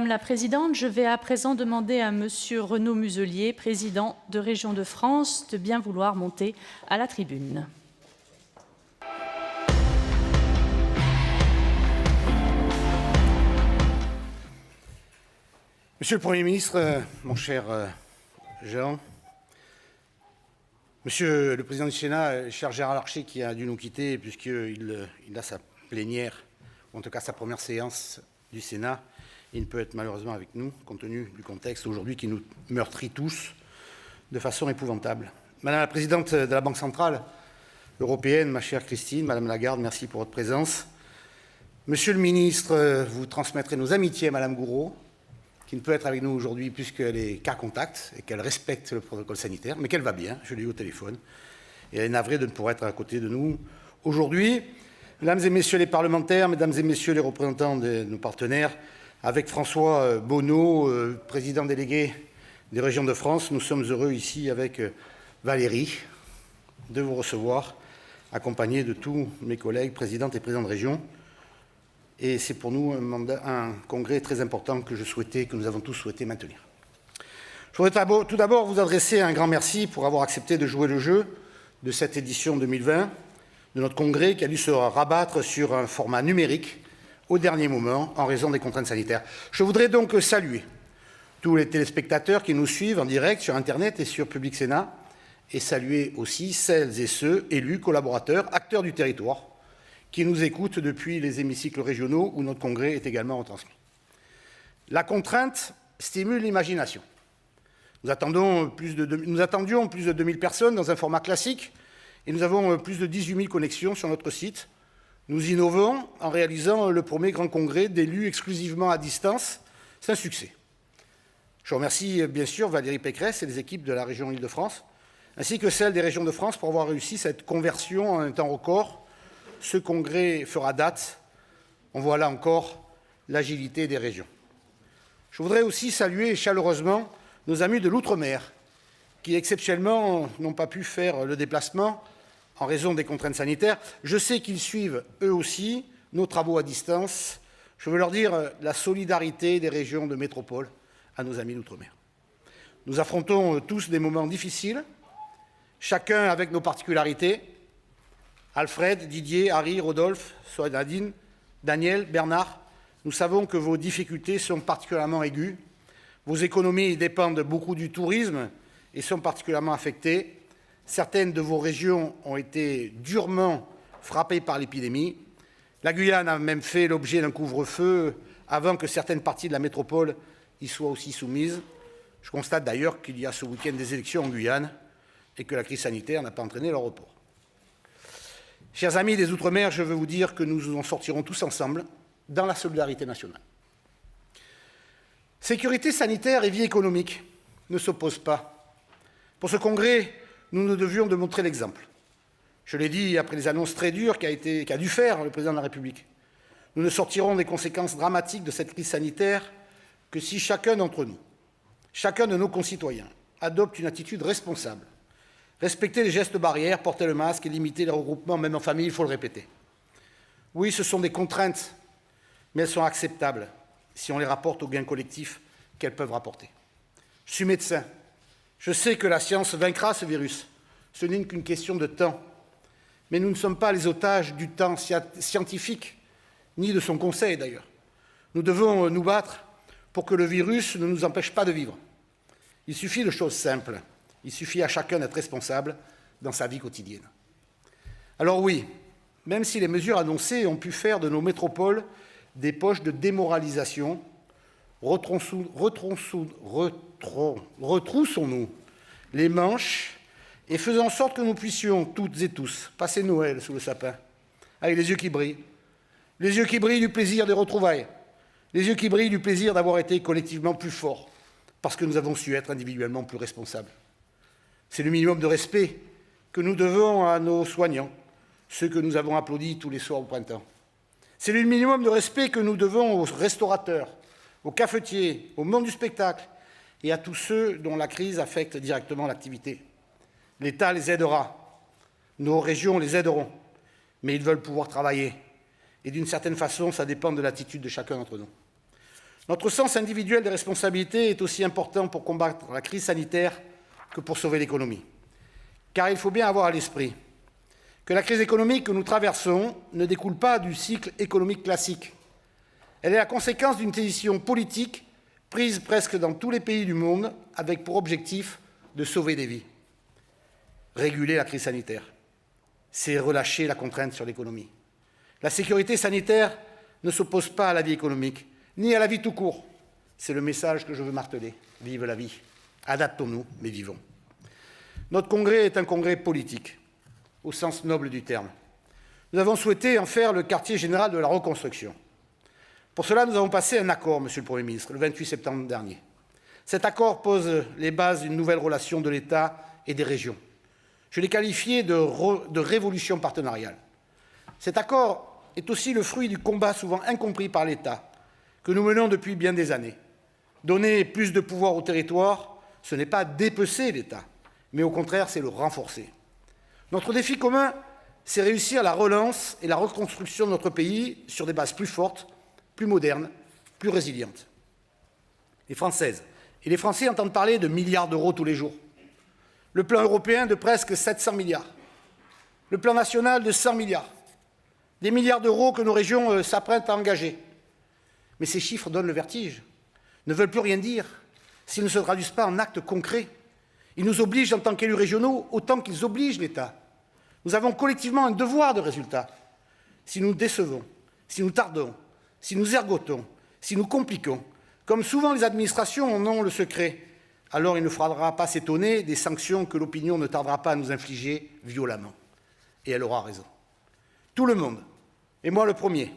Madame la Présidente, je vais à présent demander à Monsieur Renaud Muselier, président de Région de France, de bien vouloir monter à la tribune. Monsieur le Premier ministre, mon cher Jean, Monsieur le Président du Sénat, cher Gérard Larcher, qui a dû nous quitter puisqu'il a sa plénière, ou en tout cas sa première séance du Sénat, il ne peut être malheureusement avec nous, compte tenu du contexte aujourd'hui qui nous meurtrit tous de façon épouvantable. Madame la Présidente de la Banque Centrale Européenne, ma chère Christine, Madame Lagarde, merci pour votre présence. Monsieur le Ministre, vous transmettrez nos amitiés à Madame Gourault, qui ne peut être avec nous aujourd'hui puisqu'elle est cas contact et qu'elle respecte le protocole sanitaire, mais qu'elle va bien, je l'ai eu au téléphone, et elle est navrée de ne pouvoir être à côté de nous aujourd'hui. Mesdames et Messieurs les parlementaires, Mesdames et Messieurs les représentants de nos partenaires, avec François Bonneau, président délégué des régions de France, nous sommes heureux ici avec Valérie de vous recevoir, accompagné de tous mes collègues, présidentes et présidents de région. Et c'est pour nous un congrès très important que nous avons tous souhaité maintenir. Je voudrais tout d'abord vous adresser un grand merci pour avoir accepté de jouer le jeu de cette édition 2020 de notre congrès qui a dû se rabattre sur un format numérique au dernier moment en raison des contraintes sanitaires. Je voudrais donc saluer tous les téléspectateurs qui nous suivent en direct sur Internet et sur Public Sénat et saluer aussi celles et ceux, élus, collaborateurs, acteurs du territoire, qui nous écoutent depuis les hémicycles régionaux où notre congrès est également retransmis. La contrainte stimule l'imagination. Nous attendions plus de 2000 personnes dans un format classique et nous avons plus de 18 000 connexions sur notre site. Nous innovons en réalisant le premier grand congrès d'élus exclusivement à distance. C'est un succès. Je remercie bien sûr Valérie Pécresse et les équipes de la région Île-de-France, ainsi que celles des régions de France pour avoir réussi cette conversion en un temps record. Ce congrès fera date. On voit là encore l'agilité des régions. Je voudrais aussi saluer chaleureusement nos amis de l'Outre-mer qui, exceptionnellement, n'ont pas pu faire le déplacement en raison des contraintes sanitaires. Je sais qu'ils suivent, eux aussi, nos travaux à distance. Je veux leur dire la solidarité des régions de métropole à nos amis d'Outre-mer. Nous affrontons tous des moments difficiles, chacun avec nos particularités. Alfred, Didier, Harry, Rodolphe, Nadine, Daniel, Bernard, nous savons que vos difficultés sont particulièrement aiguës. Vos économies dépendent beaucoup du tourisme et sont particulièrement affectées. Certaines de vos régions ont été durement frappées par l'épidémie. La Guyane a même fait l'objet d'un couvre-feu avant que certaines parties de la métropole y soient aussi soumises. Je constate d'ailleurs qu'il y a ce week-end des élections en Guyane et que la crise sanitaire n'a pas entraîné leur report. Chers amis des Outre-mer, je veux vous dire que nous en sortirons tous ensemble dans la solidarité nationale. Sécurité sanitaire et vie économique ne s'opposent pas. Pour ce congrès, nous nous devions de montrer l'exemple. Je l'ai dit après les annonces très dures qu'a dû faire le Président de la République. Nous ne sortirons des conséquences dramatiques de cette crise sanitaire que si chacun d'entre nous, chacun de nos concitoyens, adopte une attitude responsable. Respecter les gestes barrières, porter le masque et limiter les regroupements, même en famille, il faut le répéter. Oui, ce sont des contraintes, mais elles sont acceptables si on les rapporte aux gains collectifs qu'elles peuvent rapporter. Je suis médecin. Je sais que la science vaincra ce virus. Ce n'est qu'une question de temps. Mais nous ne sommes pas les otages du temps scientifique, ni de son conseil d'ailleurs. Nous devons nous battre pour que le virus ne nous empêche pas de vivre. Il suffit de choses simples. Il suffit à chacun d'être responsable dans sa vie quotidienne. Alors oui, même si les mesures annoncées ont pu faire de nos métropoles des poches de démoralisation, retroussons-nous les manches et faisons en sorte que nous puissions, toutes et tous, passer Noël sous le sapin, avec les yeux qui brillent du plaisir des retrouvailles, les yeux qui brillent du plaisir d'avoir été collectivement plus forts, parce que nous avons su être individuellement plus responsables. C'est le minimum de respect que nous devons à nos soignants, ceux que nous avons applaudis tous les soirs au printemps. C'est le minimum de respect que nous devons aux restaurateurs, aux cafetiers, au monde du spectacle et à tous ceux dont la crise affecte directement l'activité. L'État les aidera, nos régions les aideront, mais ils veulent pouvoir travailler. Et d'une certaine façon, ça dépend de l'attitude de chacun d'entre nous. Notre sens individuel des responsabilités est aussi important pour combattre la crise sanitaire que pour sauver l'économie. Car il faut bien avoir à l'esprit que la crise économique que nous traversons ne découle pas du cycle économique classique. Elle est la conséquence d'une décision politique prise presque dans tous les pays du monde avec pour objectif de sauver des vies. Réguler la crise sanitaire, c'est relâcher la contrainte sur l'économie. La sécurité sanitaire ne s'oppose pas à la vie économique, ni à la vie tout court. C'est le message que je veux marteler. Vive la vie. Adaptons-nous, mais vivons. Notre congrès est un congrès politique, au sens noble du terme. Nous avons souhaité en faire le quartier général de la reconstruction. Pour cela, nous avons passé un accord, Monsieur le Premier ministre, le 28 septembre dernier. Cet accord pose les bases d'une nouvelle relation de l'État et des régions. Je l'ai qualifié de révolution partenariale. Cet accord est aussi le fruit du combat souvent incompris par l'État, que nous menons depuis bien des années. Donner plus de pouvoir au territoire, ce n'est pas dépecer l'État, mais au contraire, c'est le renforcer. Notre défi commun, c'est réussir la relance et la reconstruction de notre pays sur des bases plus fortes, plus modernes, plus résilientes. Les Françaises et les Français entendent parler de milliards d'euros tous les jours. Le plan européen de presque 700 milliards. Le plan national de 100 milliards. Des milliards d'euros que nos régions s'apprêtent à engager. Mais ces chiffres donnent le vertige, ne veulent plus rien dire s'ils ne se traduisent pas en actes concrets. Ils nous obligent en tant qu'élus régionaux autant qu'ils obligent l'État. Nous avons collectivement un devoir de résultat. Si nous décevons, si nous tardons, si nous ergotons, si nous compliquons, comme souvent les administrations en ont le secret, alors il ne faudra pas s'étonner des sanctions que l'opinion ne tardera pas à nous infliger violemment. Et elle aura raison. Tout le monde, et moi le premier,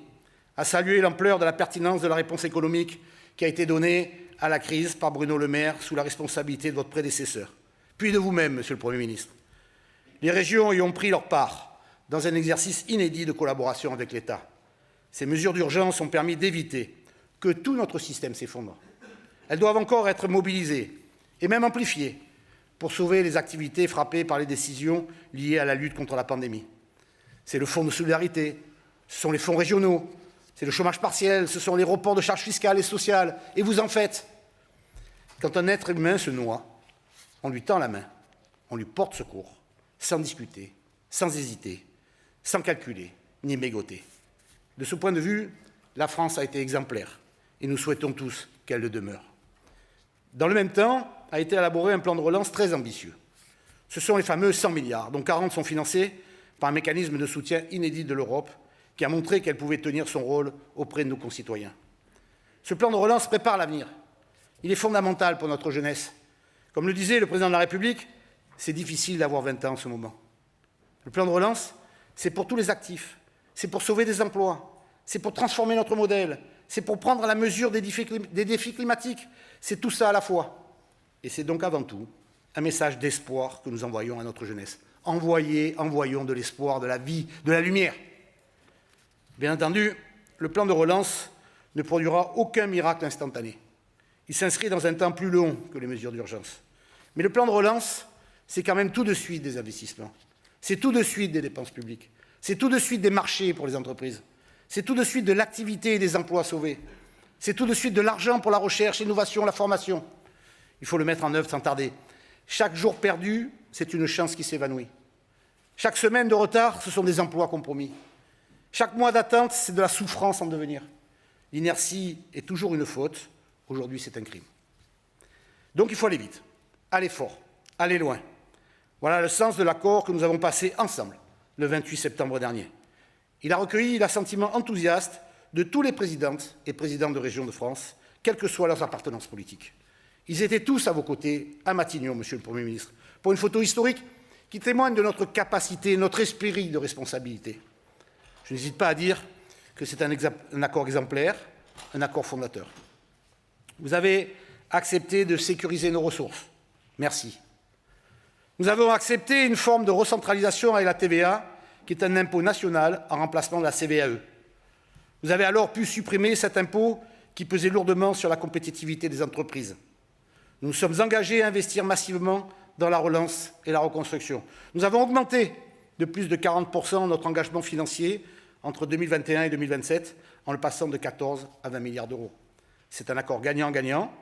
a salué l'ampleur de la pertinence de la réponse économique qui a été donnée à la crise par Bruno Le Maire sous la responsabilité de votre prédécesseur, puis de vous-même, Monsieur le Premier ministre. Les régions y ont pris leur part dans un exercice inédit de collaboration avec l'État. Ces mesures d'urgence ont permis d'éviter que tout notre système s'effondre. Elles doivent encore être mobilisées et même amplifiées pour sauver les activités frappées par les décisions liées à la lutte contre la pandémie. C'est le fonds de solidarité, ce sont les fonds régionaux, c'est le chômage partiel, ce sont les reports de charges fiscales et sociales, et vous en faites. Quand un être humain se noie, on lui tend la main, on lui porte secours, sans discuter, sans hésiter, sans calculer, ni mégoter. De ce point de vue, la France a été exemplaire, et nous souhaitons tous qu'elle le demeure. Dans le même temps, a été élaboré un plan de relance très ambitieux. Ce sont les fameux 100 milliards, dont 40 sont financés par un mécanisme de soutien inédit de l'Europe, qui a montré qu'elle pouvait tenir son rôle auprès de nos concitoyens. Ce plan de relance prépare l'avenir. Il est fondamental pour notre jeunesse. Comme le disait le Président de la République, c'est difficile d'avoir 20 ans en ce moment. Le plan de relance, c'est pour tous les actifs, c'est pour sauver des emplois, c'est pour transformer notre modèle, c'est pour prendre la mesure des défis climatiques, c'est tout ça à la fois. Et c'est donc avant tout un message d'espoir que nous envoyons à notre jeunesse. Envoyons de l'espoir, de la vie, de la lumière. Bien entendu, le plan de relance ne produira aucun miracle instantané. Il s'inscrit dans un temps plus long que les mesures d'urgence. Mais le plan de relance, c'est quand même tout de suite des investissements. C'est tout de suite des dépenses publiques. C'est tout de suite des marchés pour les entreprises. C'est tout de suite de l'activité et des emplois sauvés. C'est tout de suite de l'argent pour la recherche, l'innovation, la formation. Il faut le mettre en œuvre sans tarder. Chaque jour perdu, c'est une chance qui s'évanouit. Chaque semaine de retard, ce sont des emplois compromis. Chaque mois d'attente, c'est de la souffrance en devenir. L'inertie est toujours une faute. Aujourd'hui, c'est un crime. Donc il faut aller vite, aller fort, aller loin. Voilà le sens de l'accord que nous avons passé ensemble le 28 septembre dernier. Il a recueilli l'assentiment enthousiaste de tous les présidentes et présidents de régions de France, quelles que soient leurs appartenances politiques. Ils étaient tous à vos côtés, à Matignon, Monsieur le Premier ministre, pour une photo historique qui témoigne de notre capacité, notre esprit de responsabilité. Je n'hésite pas à dire que c'est un accord exemplaire, un accord fondateur. Vous avez accepté de sécuriser nos ressources. Merci. Nous avons accepté une forme de recentralisation avec la TVA, qui est un impôt national en remplacement de la CVAE. Vous avez alors pu supprimer cet impôt qui pesait lourdement sur la compétitivité des entreprises. Nous nous sommes engagés à investir massivement dans la relance et la reconstruction. Nous avons augmenté de plus de 40% notre engagement financier entre 2021 et 2027, en le passant de 14 à 20 milliards d'euros. C'est un accord gagnant-gagnant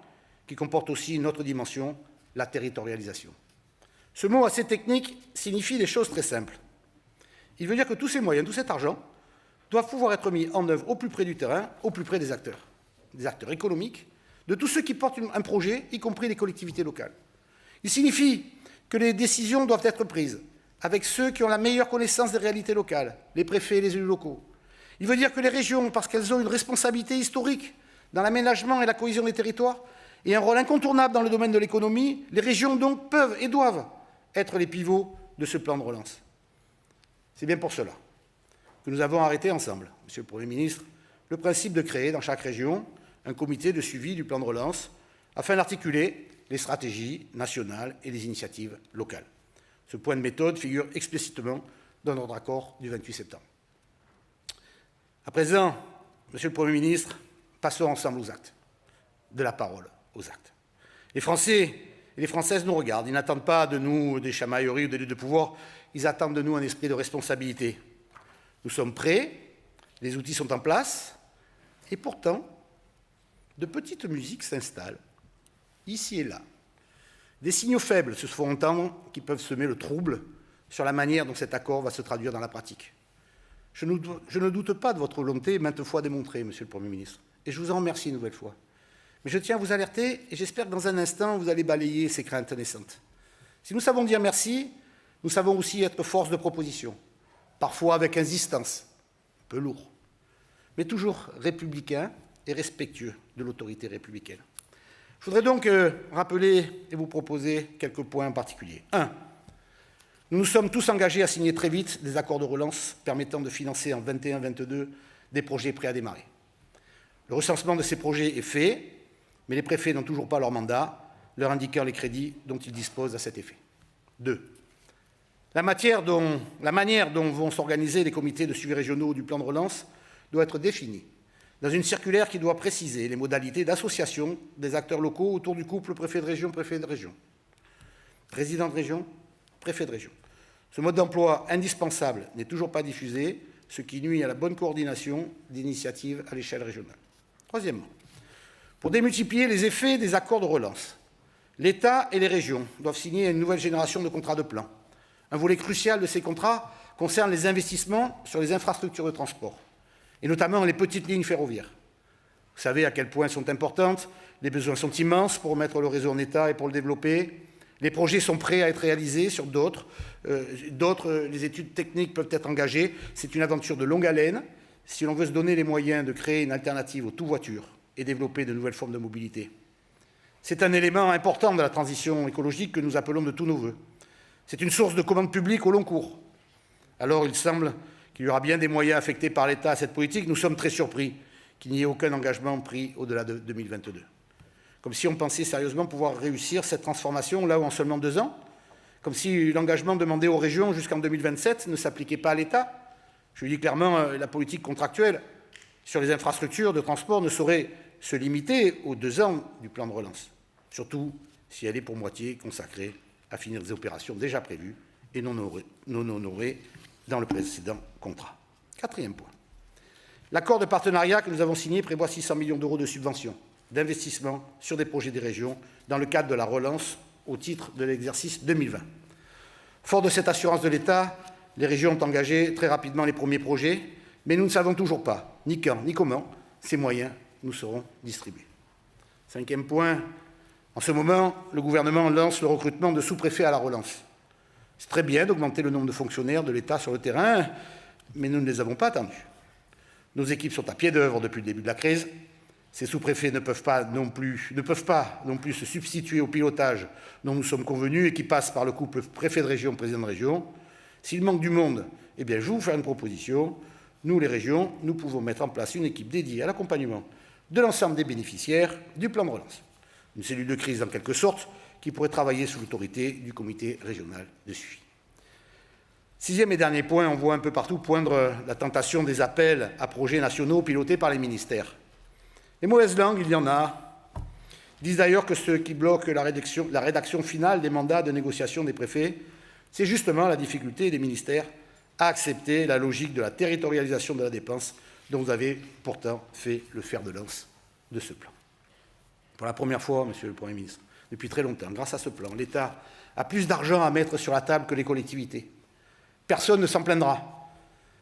qui comporte aussi une autre dimension, la territorialisation. Ce mot assez technique signifie des choses très simples. Il veut dire que tous ces moyens, tout cet argent, doivent pouvoir être mis en œuvre au plus près du terrain, au plus près des acteurs économiques, de tous ceux qui portent un projet, y compris les collectivités locales. Il signifie que les décisions doivent être prises avec ceux qui ont la meilleure connaissance des réalités locales, les préfets et les élus locaux. Il veut dire que les régions, parce qu'elles ont une responsabilité historique dans l'aménagement et la cohésion des territoires et un rôle incontournable dans le domaine de l'économie, les régions donc peuvent et doivent être les pivots de ce plan de relance. C'est bien pour cela que nous avons arrêté ensemble, Monsieur le Premier ministre, le principe de créer dans chaque région un comité de suivi du plan de relance afin d'articuler les stratégies nationales et les initiatives locales. Ce point de méthode figure explicitement dans notre accord du 28 septembre. À présent, Monsieur le Premier ministre, passons ensemble aux actes, de la parole aux actes. Les Français et les Françaises nous regardent. Ils n'attendent pas de nous des chamailleries ou des luttes de pouvoir. Ils attendent de nous un esprit de responsabilité. Nous sommes prêts, les outils sont en place, et pourtant, de petites musiques s'installent, ici et là. Des signaux faibles se font entendre qui peuvent semer le trouble sur la manière dont cet accord va se traduire dans la pratique. Je ne doute pas de votre volonté maintes fois démontrée, Monsieur le Premier ministre, et je vous en remercie une nouvelle fois. Mais je tiens à vous alerter, et j'espère que dans un instant, vous allez balayer ces craintes naissantes. Si nous savons dire merci, nous savons aussi être force de proposition, parfois avec insistance, un peu lourd, mais toujours républicain et respectueux de l'autorité républicaine. Je voudrais donc rappeler et vous proposer quelques points en particulier. 1. Nous nous sommes tous engagés à signer très vite des accords de relance permettant de financer en 21-22 des projets prêts à démarrer. Le recensement de ces projets est fait, mais les préfets n'ont toujours pas leur mandat, leur indiquant les crédits dont ils disposent à cet effet. 2. La manière dont vont s'organiser les comités de suivi régionaux du plan de relance doit être définie dans une circulaire qui doit préciser les modalités d'association des acteurs locaux autour du couple préfet de région, président de région, préfet de région. Ce mode d'emploi indispensable n'est toujours pas diffusé, ce qui nuit à la bonne coordination d'initiatives à l'échelle régionale. Troisièmement, pour démultiplier les effets des accords de relance, l'État et les régions doivent signer une nouvelle génération de contrats de plan. Un volet crucial de ces contrats concerne les investissements sur les infrastructures de transport, et notamment les petites lignes ferroviaires. Vous savez à quel point elles sont importantes, les besoins sont immenses pour mettre le réseau en état et pour le développer. Les projets sont prêts à être réalisés sur d'autres, les études techniques peuvent être engagées. C'est une aventure de longue haleine si l'on veut se donner les moyens de créer une alternative aux tout-voitures et développer de nouvelles formes de mobilité. C'est un élément important de la transition écologique que nous appelons de tous nos vœux. C'est une source de commande publique au long cours. Alors il semble qu'il y aura bien des moyens affectés par l'État à cette politique. Nous sommes très surpris qu'il n'y ait aucun engagement pris au-delà de 2022. Comme si on pensait sérieusement pouvoir réussir cette transformation là où en seulement 2 ans, comme si l'engagement demandé aux régions jusqu'en 2027 ne s'appliquait pas à l'État. Je le dis clairement, la politique contractuelle sur les infrastructures de transport ne saurait se limiter aux 2 ans du plan de relance, surtout si elle est pour moitié consacrée à finir des opérations déjà prévues et non honorées dans le précédent contrat. 4e point. L'accord de partenariat que nous avons signé prévoit 600 millions d'euros de subventions, d'investissement sur des projets des régions dans le cadre de la relance au titre de l'exercice 2020. Fort de cette assurance de l'État, les régions ont engagé très rapidement les premiers projets, mais nous ne savons toujours pas ni quand ni comment ces moyens nous seront distribués. 5e point. En ce moment, le gouvernement lance le recrutement de sous-préfets à la relance. C'est très bien d'augmenter le nombre de fonctionnaires de l'État sur le terrain, mais nous ne les avons pas attendus. Nos équipes sont à pied d'œuvre depuis le début de la crise. Ces sous-préfets ne peuvent pas non plus se substituer au pilotage dont nous sommes convenus et qui passe par le couple préfet de région, président de région. S'il manque du monde, eh bien, je vais vous faire une proposition. Nous, les régions, nous pouvons mettre en place une équipe dédiée à l'accompagnement de l'ensemble des bénéficiaires du plan de relance. Une cellule de crise, en quelque sorte, qui pourrait travailler sous l'autorité du comité régional de suivi. 6e et dernier point, on voit un peu partout poindre la tentation des appels à projets nationaux pilotés par les ministères. Les mauvaises langues, il y en a, disent d'ailleurs que ce qui bloque la rédaction finale des mandats de négociation des préfets, c'est justement la difficulté des ministères à accepter la logique de la territorialisation de la dépense dont vous avez pourtant fait le fer de lance de ce plan. Pour la première fois, Monsieur le Premier ministre, depuis très longtemps, grâce à ce plan, l'État a plus d'argent à mettre sur la table que les collectivités. Personne ne s'en plaindra.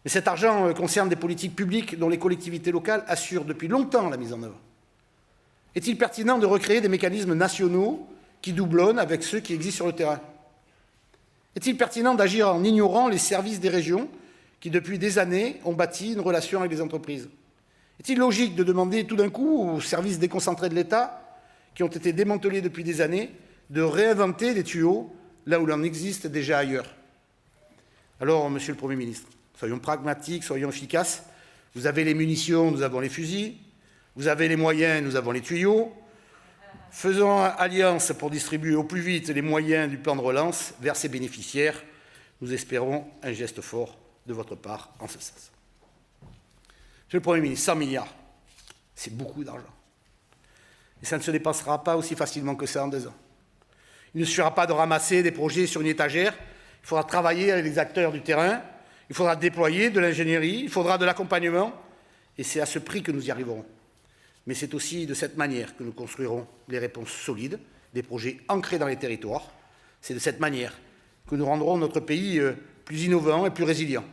Mais cet argent concerne des politiques publiques dont les collectivités locales assurent depuis longtemps la mise en œuvre. Est-il pertinent de recréer des mécanismes nationaux qui doublonnent avec ceux qui existent sur le terrain? Est-il pertinent d'agir en ignorant les services des régions qui, depuis des années, ont bâti une relation avec les entreprises? Est-il logique de demander tout d'un coup aux services déconcentrés de l'État, qui ont été démantelés depuis des années, de réinventer des tuyaux là où l'on existe déjà ailleurs? Alors, Monsieur le Premier ministre, soyons pragmatiques, soyons efficaces. Vous avez les munitions, nous avons les fusils. Vous avez les moyens, nous avons les tuyaux. Faisons alliance pour distribuer au plus vite les moyens du plan de relance vers ses bénéficiaires. Nous espérons un geste fort de votre part en ce sens. Monsieur le Premier ministre, 100 milliards, c'est beaucoup d'argent. Et ça ne se dépensera pas aussi facilement que ça en 2 ans. Il ne suffira pas de ramasser des projets sur une étagère. Il faudra travailler avec les acteurs du terrain. Il faudra déployer de l'ingénierie. Il faudra de l'accompagnement. Et c'est à ce prix que nous y arriverons. Mais c'est aussi de cette manière que nous construirons des réponses solides, des projets ancrés dans les territoires. C'est de cette manière que nous rendrons notre pays plus innovant et plus résilient.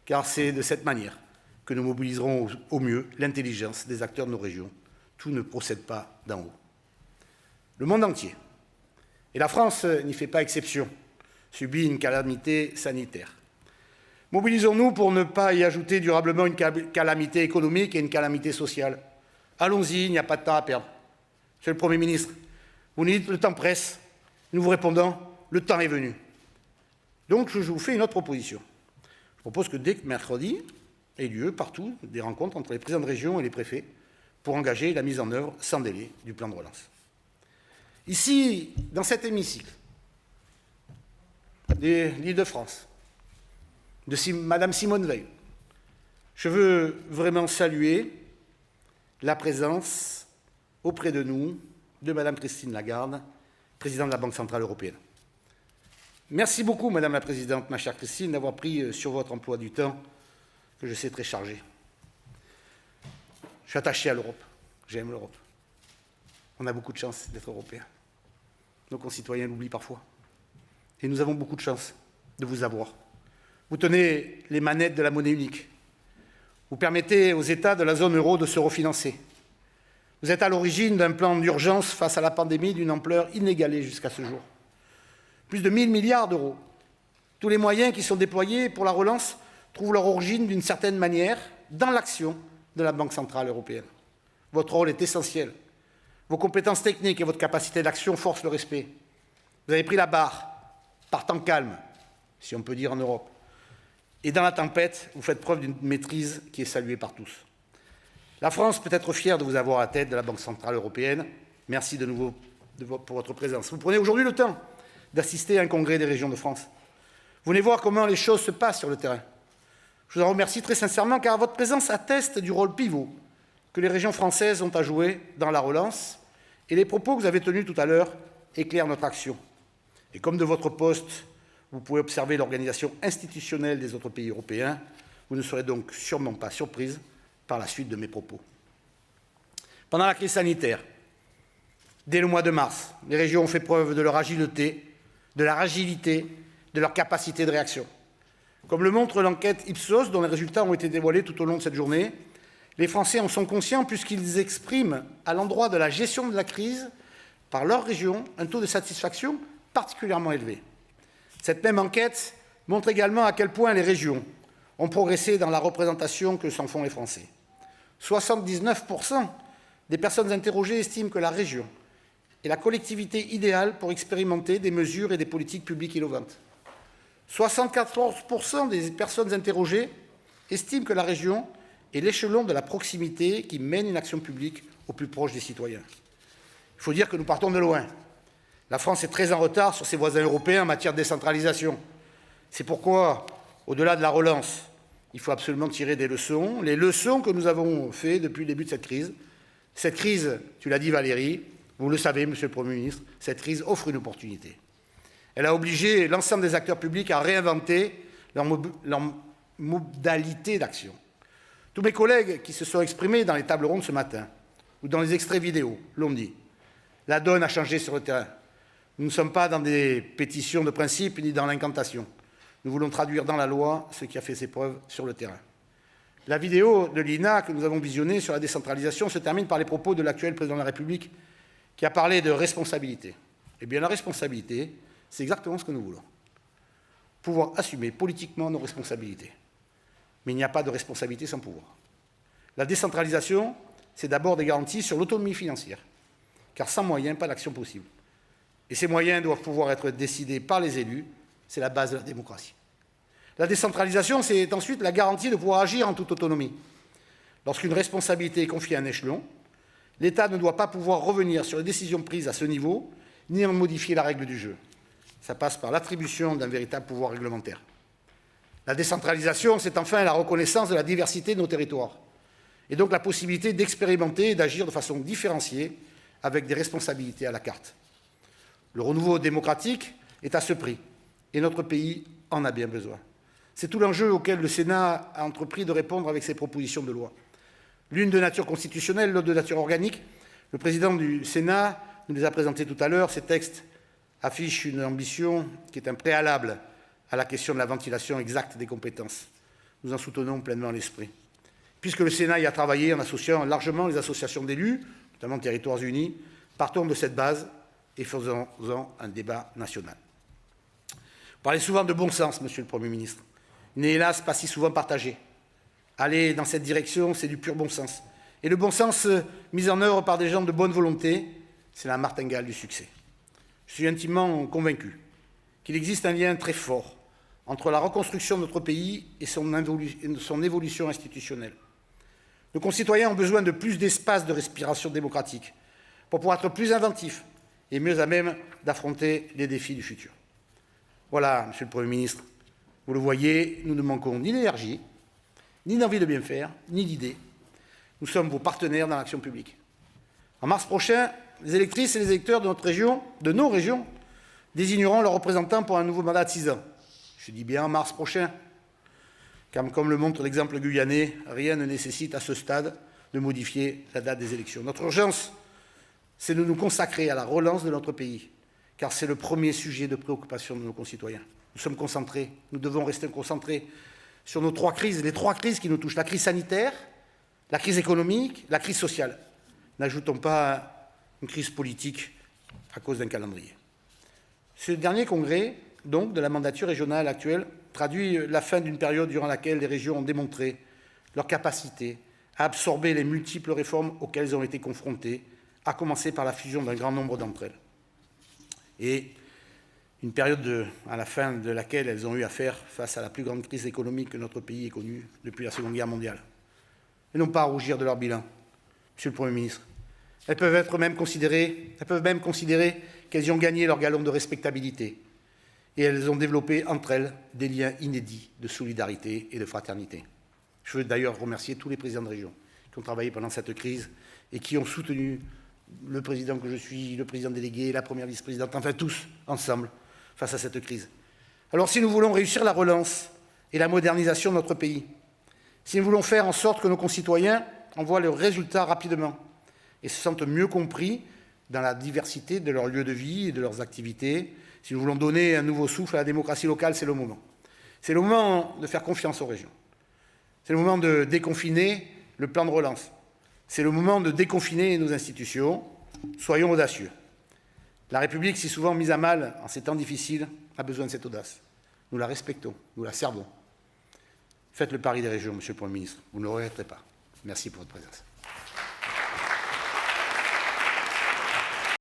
Car c'est de cette manière que nous mobiliserons au mieux l'intelligence des acteurs de nos régions. Tout ne procède pas d'en haut. Le monde entier, et la France n'y fait pas exception, subit une calamité sanitaire. Mobilisons-nous pour ne pas y ajouter durablement une calamité économique et une calamité sociale. Allons-y, il n'y a pas de temps à perdre. Monsieur le Premier ministre, vous nous dites le temps presse. Nous vous répondons, le temps est venu. Donc, je vous fais une autre proposition. Je propose que dès que mercredi ait lieu, partout, des rencontres entre les présidents de région et les préfets pour engager la mise en œuvre sans délai du plan de relance. Ici, dans cet hémicycle, de l'Île-de-France, de Madame Simone Veil, je veux vraiment saluer la présence auprès de nous de Madame Christine Lagarde, présidente de la Banque centrale européenne. Merci beaucoup, Madame la Présidente, ma chère Christine, d'avoir pris sur votre emploi du temps, que je sais très chargé. Je suis attaché à l'Europe, j'aime l'Europe. On a beaucoup de chance d'être européens. Nos concitoyens l'oublient parfois. Et nous avons beaucoup de chance de vous avoir. Vous tenez les manettes de la monnaie unique. Vous permettez aux États de la zone euro de se refinancer. Vous êtes à l'origine d'un plan d'urgence face à la pandémie d'une ampleur inégalée jusqu'à ce jour. Plus de 1 000 milliards d'euros. Tous les moyens qui sont déployés pour la relance trouvent leur origine d'une certaine manière dans l'action de la Banque centrale européenne. Votre rôle est essentiel. Vos compétences techniques et votre capacité d'action forcent le respect. Vous avez pris la barre, par temps calme, si on peut dire en Europe. Et dans la tempête, vous faites preuve d'une maîtrise qui est saluée par tous. La France peut être fière de vous avoir à la tête de la Banque centrale européenne. Merci de nouveau pour votre présence. Vous prenez aujourd'hui le temps d'assister à un congrès des régions de France. Vous venez voir comment les choses se passent sur le terrain. Je vous en remercie très sincèrement car votre présence atteste du rôle pivot que les régions françaises ont à jouer dans la relance et les propos que vous avez tenus tout à l'heure éclairent notre action. Et comme de votre poste, vous pouvez observer l'organisation institutionnelle des autres pays européens, vous ne serez donc sûrement pas surprise par la suite de mes propos. Pendant la crise sanitaire, dès le mois de mars, les régions ont fait preuve de leur agilité, de leur capacité de réaction. Comme le montre l'enquête Ipsos, dont les résultats ont été dévoilés tout au long de cette journée, les Français en sont conscients puisqu'ils expriment, à l'endroit de la gestion de la crise, par leur région, un taux de satisfaction particulièrement élevé. Cette même enquête montre également à quel point les régions ont progressé dans la représentation que s'en font les Français. 79% des personnes interrogées estiment que la région est la collectivité idéale pour expérimenter des mesures et des politiques publiques innovantes. 74% des personnes interrogées estiment que la région est l'échelon de la proximité qui mène une action publique au plus proche des citoyens. Il faut dire que nous partons de loin. La France est très en retard sur ses voisins européens en matière de décentralisation. C'est pourquoi, au-delà de la relance, il faut absolument tirer des leçons, les leçons que nous avons faites depuis le début de cette crise. Cette crise, tu l'as dit Valérie, vous le savez, Monsieur le Premier ministre, cette crise offre une opportunité. Elle a obligé l'ensemble des acteurs publics à réinventer leur modalité d'action. Tous mes collègues qui se sont exprimés dans les tables rondes ce matin ou dans les extraits vidéo l'ont dit. La donne a changé sur le terrain. Nous ne sommes pas dans des pétitions de principe ni dans l'incantation. Nous voulons traduire dans la loi ce qui a fait ses preuves sur le terrain. La vidéo de l'INA que nous avons visionnée sur la décentralisation se termine par les propos de l'actuel président de la République qui a parlé de responsabilité. Eh bien, la responsabilité, c'est exactement ce que nous voulons. Pouvoir assumer politiquement nos responsabilités. Mais il n'y a pas de responsabilité sans pouvoir. La décentralisation, c'est d'abord des garanties sur l'autonomie financière, car sans moyens, pas d'action possible. Et ces moyens doivent pouvoir être décidés par les élus, c'est la base de la démocratie. La décentralisation, c'est ensuite la garantie de pouvoir agir en toute autonomie. Lorsqu'une responsabilité est confiée à un échelon, l'État ne doit pas pouvoir revenir sur les décisions prises à ce niveau, ni en modifier la règle du jeu. Ça passe par l'attribution d'un véritable pouvoir réglementaire. La décentralisation, c'est enfin la reconnaissance de la diversité de nos territoires, et donc la possibilité d'expérimenter et d'agir de façon différenciée, avec des responsabilités à la carte. Le renouveau démocratique est à ce prix, et notre pays en a bien besoin. C'est tout l'enjeu auquel le Sénat a entrepris de répondre avec ses propositions de loi. L'une de nature constitutionnelle, l'autre de nature organique. Le président du Sénat nous les a présentés tout à l'heure. Ces textes affichent une ambition qui est un préalable à la question de la ventilation exacte des compétences. Nous en soutenons pleinement l'esprit. Puisque le Sénat y a travaillé en associant largement les associations d'élus, notamment Territoires Unis, partons de cette base et faisons-en un débat national. Vous parlez souvent de bon sens, Monsieur le Premier ministre. Il n'est hélas pas si souvent partagé. Aller dans cette direction, c'est du pur bon sens. Et le bon sens mis en œuvre par des gens de bonne volonté, c'est la martingale du succès. Je suis intimement convaincu qu'il existe un lien très fort entre la reconstruction de notre pays et son évolution institutionnelle. Nos concitoyens ont besoin de plus d'espace de respiration démocratique pour pouvoir être plus inventifs et mieux à même d'affronter les défis du futur. Voilà, Monsieur le Premier ministre, vous le voyez, nous ne manquons ni d'énergie, ni d'envie de bien faire, ni d'idées. Nous sommes vos partenaires dans l'action publique. En mars prochain, les électrices et les électeurs de notre région, de nos régions, désigneront leurs représentants pour un nouveau mandat de 6 ans. Je dis bien en mars prochain, car comme le montre l'exemple guyanais, rien ne nécessite à ce stade de modifier la date des élections. Notre urgence, c'est de nous consacrer à la relance de notre pays, car c'est le premier sujet de préoccupation de nos concitoyens. Nous sommes concentrés, nous devons rester concentrés sur nos 3 crises, les 3 crises qui nous touchent, la crise sanitaire, la crise économique, la crise sociale. N'ajoutons pas une crise politique à cause d'un calendrier. Ce dernier congrès, donc, de la mandature régionale actuelle, traduit la fin d'une période durant laquelle les régions ont démontré leur capacité à absorber les multiples réformes auxquelles elles ont été confrontées, à commencer par la fusion d'un grand nombre d'entre elles. Et une période à la fin de laquelle elles ont eu à faire face à la plus grande crise économique que notre pays ait connue depuis la Seconde Guerre mondiale. Et non pas à rougir de leur bilan, Monsieur le Premier ministre. Elles peuvent même considérer qu'elles y ont gagné leur galon de respectabilité. Et elles ont développé entre elles des liens inédits de solidarité et de fraternité. Je veux d'ailleurs remercier tous les présidents de région qui ont travaillé pendant cette crise et qui ont soutenu le président que je suis, le président délégué, la première vice-présidente, enfin tous ensemble, face à cette crise. Alors si nous voulons réussir la relance et la modernisation de notre pays, si nous voulons faire en sorte que nos concitoyens en voient le résultat rapidement et se sentent mieux compris dans la diversité de leurs lieux de vie et de leurs activités, si nous voulons donner un nouveau souffle à la démocratie locale, c'est le moment. C'est le moment de faire confiance aux régions. C'est le moment de déconfiner le plan de relance. C'est le moment de déconfiner nos institutions. Soyons audacieux. La République, si souvent mise à mal en ces temps difficiles, a besoin de cette audace. Nous la respectons, nous la servons. Faites le pari des régions, Monsieur le Premier ministre. Vous ne le regretterez pas. Merci pour votre présence.